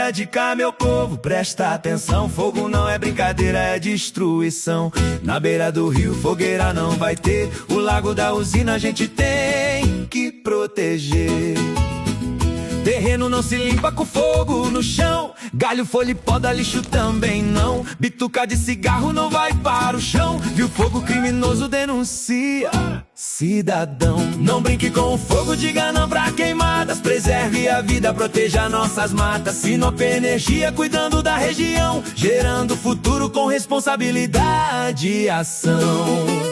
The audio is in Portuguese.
a dica, meu povo, presta atenção. Fogo não é brincadeira, é destruição. Na beira do rio, fogueira não vai ter. O lago da usina a gente tem que proteger. Terreno não se limpa com fogo no chão. Galho, folha e poda, lixo também não. Bituca de cigarro não vai para o chão. Viu fogo criminoso, denuncia. Cidadão, não brinque com o fogo, diga não pra queimadas. Preserve a vida, proteja nossas matas. Sinop Energia, cuidando da região, gerando futuro com responsabilidade e ação.